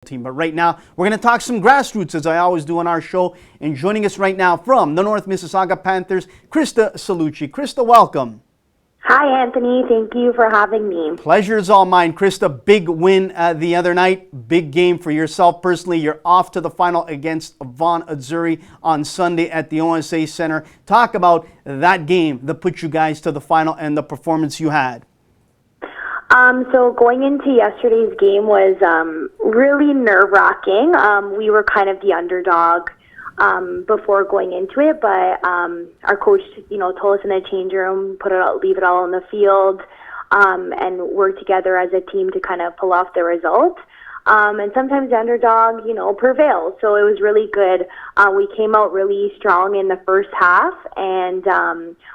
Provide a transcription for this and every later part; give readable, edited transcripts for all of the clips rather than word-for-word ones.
team. But right now, we're going to talk some grassroots, as I always do on our show. And joining us right now from the North Mississauga Panthers, Krista Cellucci. Krista, welcome. Hi, Anthony. Thank you for having me. Pleasure is all mine. Krista, big win the other night. Big game for yourself personally. You're off to the final against Vaughan Azzurri on Sunday at the OSA Center. Talk about that game that put you guys to the final and the performance you had. So going into yesterday's game was really nerve-wracking. We were kind of the underdog before going into it, but our coach, told us in the change room, leave it all on the field, and work together as a team to kind of pull off the result. And sometimes the underdog, prevails. So it was really good. We came out really strong in the first half, and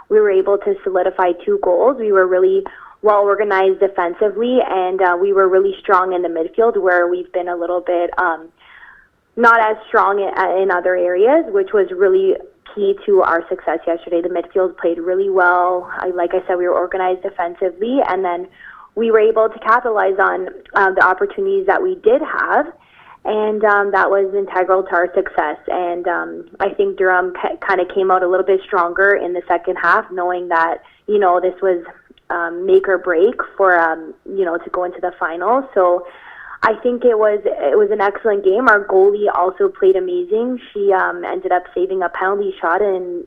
we were able to solidify 2 goals. We were really well organized defensively, and we were really strong in the midfield, where we've been a little bit not as strong in other areas, which was really key to our success yesterday. The midfield played really well. Like I said, we were organized defensively, and then we were able to capitalize on the opportunities that we did have, and that was integral to our success. And I think Durham kind of came out a little bit stronger in the second half, knowing that, this was make or break for to go into the final. So I think it was an excellent game. Our goalie also played amazing. She ended up saving a penalty shot in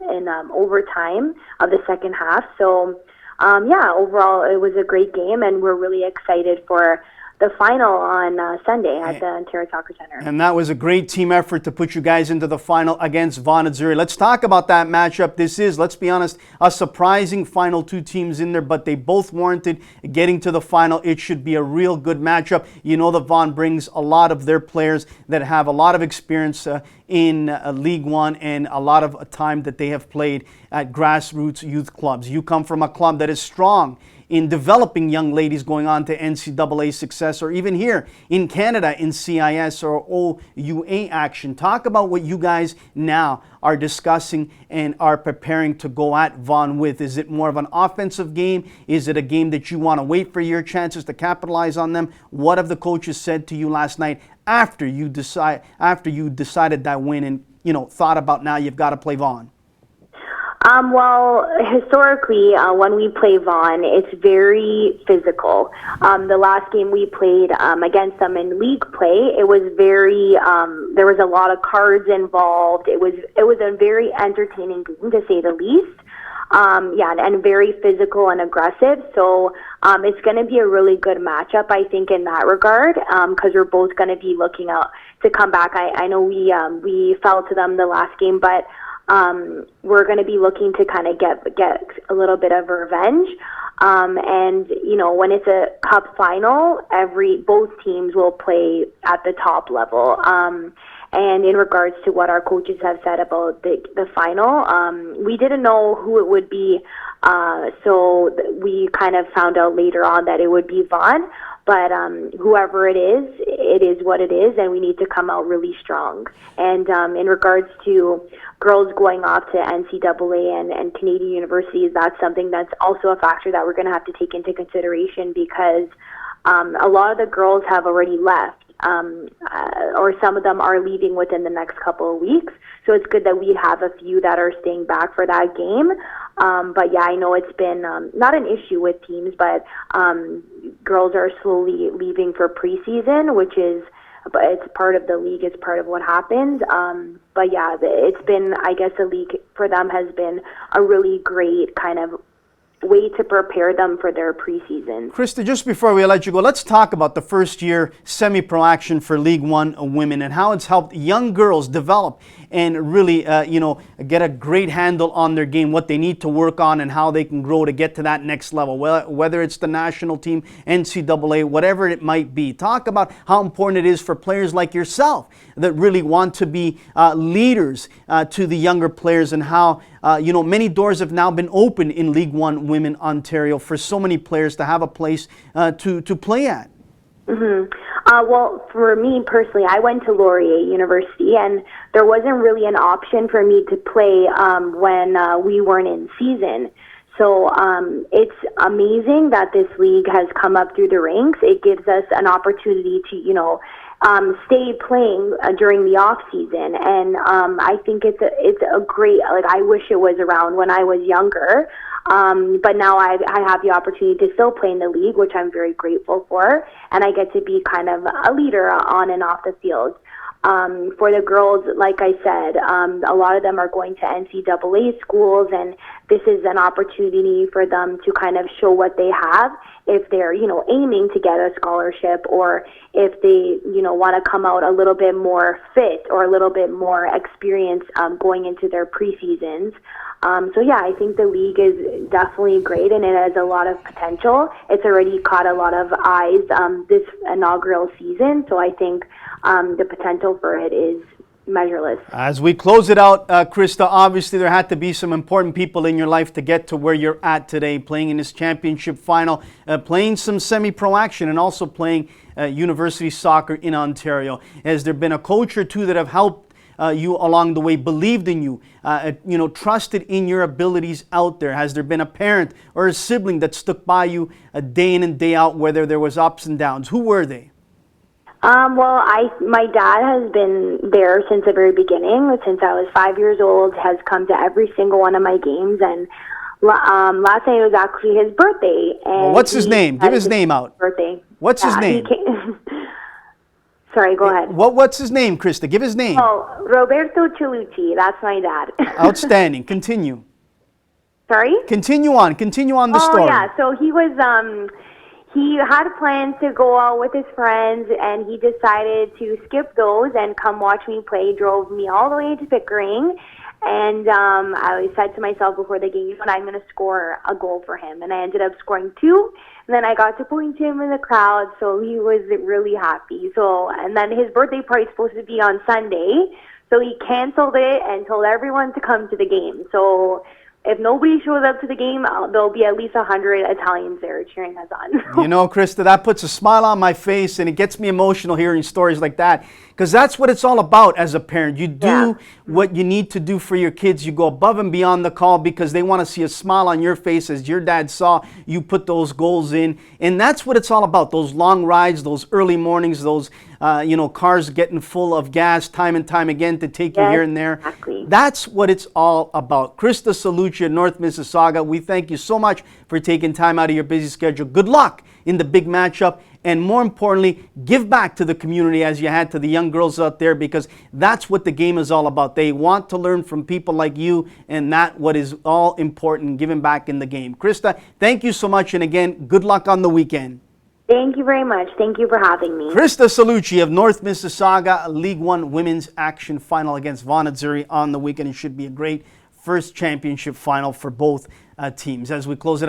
overtime of the second half. So overall it was a great game, and we're really excited for the final on Sunday at the Ontario Soccer Center. And that was a great team effort to put you guys into the final against Vaughan Azzurri. Let's talk about that matchup. This is, let's be honest, a surprising final. 2 teams in there, but they both warranted getting to the final. It should be a real good matchup. That Vaughan brings a lot of their players that have a lot of experience in League 1 and a lot of time that they have played at grassroots youth clubs. You come from a club that is strong in developing young ladies going on to NCAA success, or even here in Canada in CIS or OUA action. Talk about what you guys now are discussing and are preparing to go at Vaughan with. Is it more of an offensive game? Is it a game that you want to wait for your chances to capitalize on them? What have the coaches said to you last night after you decided that win and thought about now you've got to play Vaughan? Well, historically, when we play Vaughan, it's very physical. The last game we played against them in league play, it was very, there was a lot of cards involved. It was a very entertaining game, to say the least. And very physical and aggressive. So it's going to be a really good matchup, I think, in that regard, because we're both going to be looking out to come back. I know we fell to them the last game, but we're going to be looking to kind of get a little bit of revenge. And when it's a cup final, both teams will play at the top level. And in regards to what our coaches have said about the final, we didn't know who it would be. So we kind of found out later on that it would be Vaughan. But whoever it is what it is, and we need to come out really strong. And in regards to girls going off to NCAA and Canadian universities, that's something that's also a factor that we're going to have to take into consideration, because a lot of the girls have already left, or some of them are leaving within the next couple of weeks. So it's good that we have a few that are staying back for that game. But I know it's been not an issue with teams, but girls are slowly leaving for preseason, but it's part of the league. It's part of what happens. But it's been, I guess, the league for them has been a really great kind of way to prepare them for their preseason. Krista, just before we let you go, let's talk about the first year semi-pro action for League 1 Women and how it's helped young girls develop and really, get a great handle on their game, what they need to work on and how they can grow to get to that next level, whether it's the national team, NCAA, whatever it might be. Talk about how important it is for players like yourself that really want to be leaders to the younger players, and how many doors have now been opened in League 1 Women Ontario for so many players to have a place to play at. Mm-hmm. Well, for me personally, I went to Laurier University, and there wasn't really an option for me to play when we weren't in season. So it's amazing that this league has come up through the ranks. It gives us an opportunity to, stay playing during the off season, and I think it's a great, like, I wish it was around when I was younger, but now I have the opportunity to still play in the league, which I'm very grateful for, and I get to be kind of a leader on and off the field. For the girls, like I said, a lot of them are going to NCAA schools, and this is an opportunity for them to kind of show what they have if they're, aiming to get a scholarship, or if they, want to come out a little bit more fit or a little bit more experienced going into their preseasons. So yeah, I think the league is definitely great, and it has a lot of potential. It's already caught a lot of eyes this inaugural season, so I think the potential for it is measureless. As we close it out, Krista, obviously there had to be some important people in your life to get to where you're at today, playing in this championship final, playing some semi-pro action, and also playing university soccer in Ontario. Has there been a coach or two that have helped you along the way, believed in you, trusted in your abilities out there? Has there been a parent or a sibling that stuck by you day in and day out, whether there was ups and downs? Who were they? Well, my dad has been there since the very beginning. Since I was 5 years old, has come to every single one of my games, and last night was actually his birthday. And well, what's his name? Give his name out. Birthday. What's his name? Sorry, go ahead. What's his name, Krista? Give his name. Oh, Roberto Cellucci. That's my dad. Outstanding. Continue. Sorry? Continue on the story. Oh, yeah. So he was, he had plans to go out with his friends, and he decided to skip those and come watch me play. He drove me all the way to Pickering. And I said to myself before the game, I'm going to score a goal for him. And I ended up scoring 2. And then I got to point to him in the crowd, so he was really happy. So, and then his birthday party is supposed to be on Sunday, so he canceled it and told everyone to come to the game. So if nobody shows up to the game, there'll be at least 100 Italians there cheering us on. Krista, that puts a smile on my face, and it gets me emotional hearing stories like that, because that's what it's all about as a parent. You do what you need to do for your kids. You go above and beyond the call because they want to see a smile on your face, as your dad saw you put those goals in. And that's what it's all about, those long rides, those early mornings, those cars getting full of gas time and time again to take you here and there. Exactly. That's what it's all about. Krista Cellucci, North Mississauga, we thank you so much for taking time out of your busy schedule. Good luck in the big matchup, and more importantly, give back to the community as you had to the young girls out there, because that's what the game is all about. They want to learn from people like you, and that's what is all important, giving back in the game. Krista, thank you so much, and again, good luck on the weekend. Thank you very much. Thank you for having me. Krista Cellucci of North Mississauga, League 1 Women's Action Final against Vaughan Atzuri on the weekend. It should be a great first championship final for both teams. As we close it up.